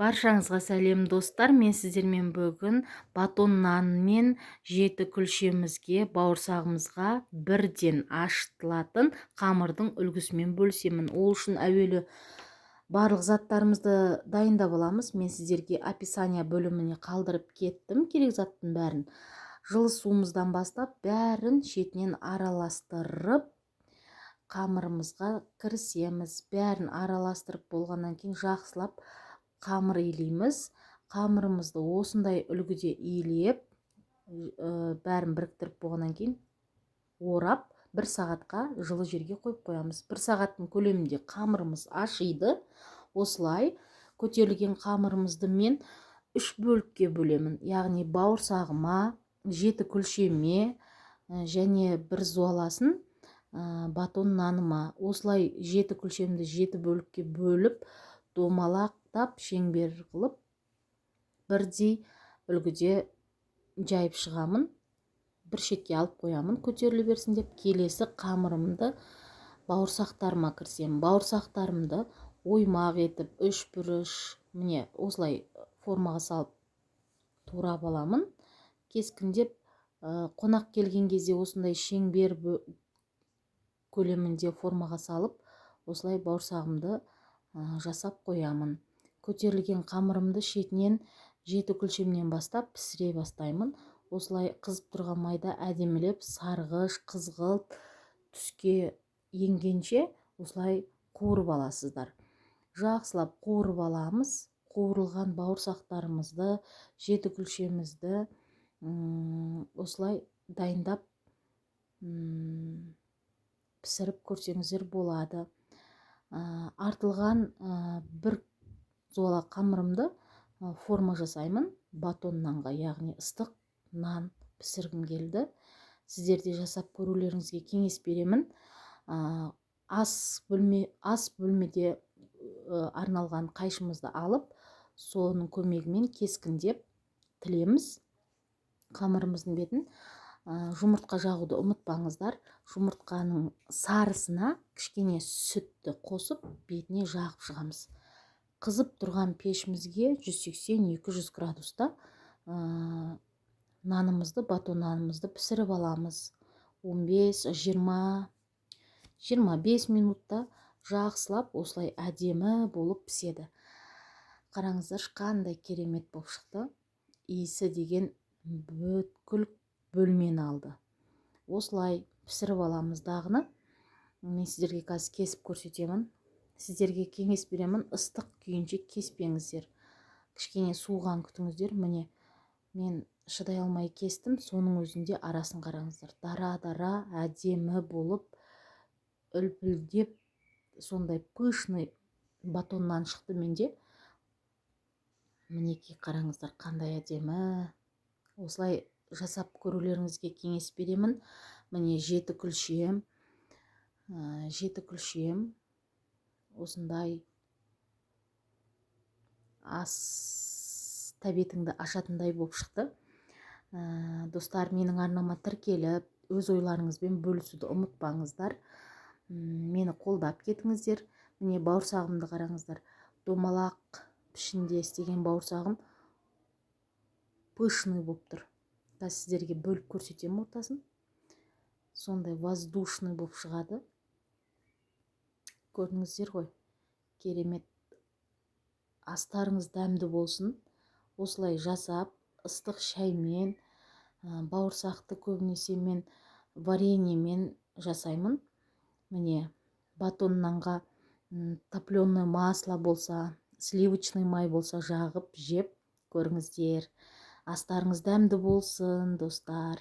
Баршаңызға сәлем достар, мен сіздермен бүгін батон нан мен жеті күлшемізге, бауырсағымызға бірден ашытылатын қамырдың үлгісімен бөлісемін. Ол үшін әуелі барлық заттарымызды дайындап аламыз. Мен сіздерге описание бөліміне қалдырып кеттім керек заттың бәрін. Жылы суымыздан бастап бәрін шетінен араластырып қамырымызға кірісеміз. Бәрін араластырып болғаннан кейін жақсылап қамыр илейміз. Қамырымызды осындай үлгіде илеп, бәрін біріктіріп болғаннан кейін орап 1 сағатқа жылы жерге қойып қоямыз. 1 сағаттың көлемінде қамырымыз ашиды. Осылай көтерілген қамырымызды мен 3 бөлікке бөлемін. Яғни бауырсағыма, жеті күлшеме және бір зуаласын батон наныма. Осылай жеті күлшемді 7 бөлікке бөліп, домалақтап шеңбер қылып бірдей үлгіде жайып шығамын. Бір шетке алып қоямын, көтеріле берсін деп. Келесі қамырымды бауырсақтарыма кірсем. Бауырсақтарымды оймақ етіп 3 бұрыш, міне осылай формаға салып турап аламын. Кескіндеп, қонақ келген кезде осындай шеңбер көлемінде формаға салып, осылай бауырсағымды жасап қоямын. Көтерілген қамырымды шетінен 7 күлшемнен бастап пісіре бастаймын. Осылай қызып тұрған майда әдемілеп сарғыш, қызғылт түске енгенше осылай қуырып аласыздар. Жақсылап қуырып аламыз. Қуырылған бауырсақтарымызды, 7 күлшемізді осылай дайындап пісіріп көрсеңіздер болады. Артылған бір зуала қамырымды форма жасаймын батон нанға, яғни ыстық нан пісіргім келді. Сіздерде жасап көрулеріңізге кеңес беремін. Ас бөлмеде арналған қайшымызды алып, соның көмегімен кескіндеп тілеміз. Қамырымыздың бетін жұмыртқа жағуды ұмытпаңыздар. Жұмыртқаның сарысына кішкене сүтті қосып бетіне жағып шығамыз. Қызып тұрған пешімізге 180-200 градуста нанымызды, батон нанымызды пісіріп аламыз. 15-20-25 минутта жақсылап осылай әдемі болып піседі. Қараңыздар, қандай керемет болып шықты. Иісі деген бүткіл бөлмені алды. Осылай пісіріп аламыз дағыны. Мен сіздерге қазір кесіп көрсетемін. Сіздерге кеңес беремін, ыстық күйінше кеспеңіздер. Кішкене суыған күтіңіздер. Міне, мен шыдай алмай кестім. Соның өзінде арасын қараңыздар. Дара-дара әдемі болып, үлпілдеп, сондай пышный батоннан шықты менде. Мінекей қараңыздар, қандай әдемі. Осылай жасап көрулеріңізге кеңес беремін. Міне 7 күлшем. Осындай ас тәбетіңді ашатындай болып шықты. Достар, менің арнама тіркеліп, өз ойларыңызбен бөлісуді ұмытпаңыздар. Мені қолдап кетіңіздер. Міне бауырсағымды қараңыздар. Домалақ пішінде істеген бауырсағым пышный болып тұр. Сіздерге бөліп көрсетемін ортасын. Сондай воздушный болып шығады. Көрдіңіздер ғой, керемет. Астарыңыз дәмді болсын. Осылай жасап, ыстық шаймен, бауырсақты көбінесе мен вареньемен жасаймын. Міне, батон нанға топленое масло болса, сливочный май болса жағып жеп көріңіздер. Астарыңыз дәмді болсын, достар.